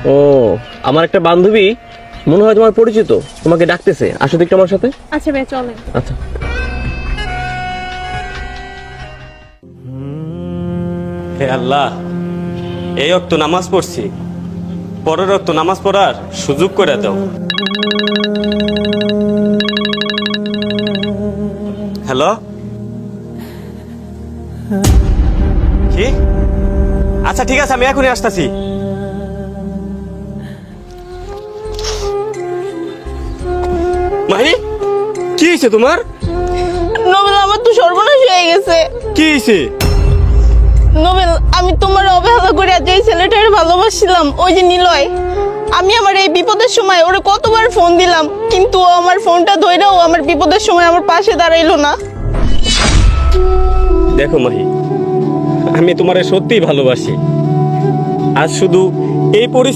ও, আমার একটা বান্ধবী মনে হয় তোমার পরিচিত, তোমাকে ডাকতেছে, আসো তো একটু আমার সাথে। আচ্ছা ভাই চলেন। আচ্ছা। হে আল্লাহ, এই অক্ত নামাজ পড়ছি, পরের অক্ত নামাজ পড়ার সুযোগ করে দাও। হ্যালো, কি? আচ্ছা ঠিক আছে, আমি এখনই আসতেছি। মাহি, কি হয়েছে তোমার? নোবেল, আমার তো সর্বনাশ হয়ে গেছে। কি হয়েছে? নোবেল, আমি তোমার অবহেলা করে যে ছেলেটার ভালোবাসছিলাম, ওই যে নিলয়, আমি আমার এই বিপদের সময় ওরে কতবার ফোন দিলাম, কিন্তু ও আমার ফোনটা ধইরাও আমার বিপদের সময় আমার পাশে দাঁড়াইলো না। দেখো মাহি, আমি তোমারে সত্যিই ভালোবাসি। আজ শুধু এই পরিস্থিতি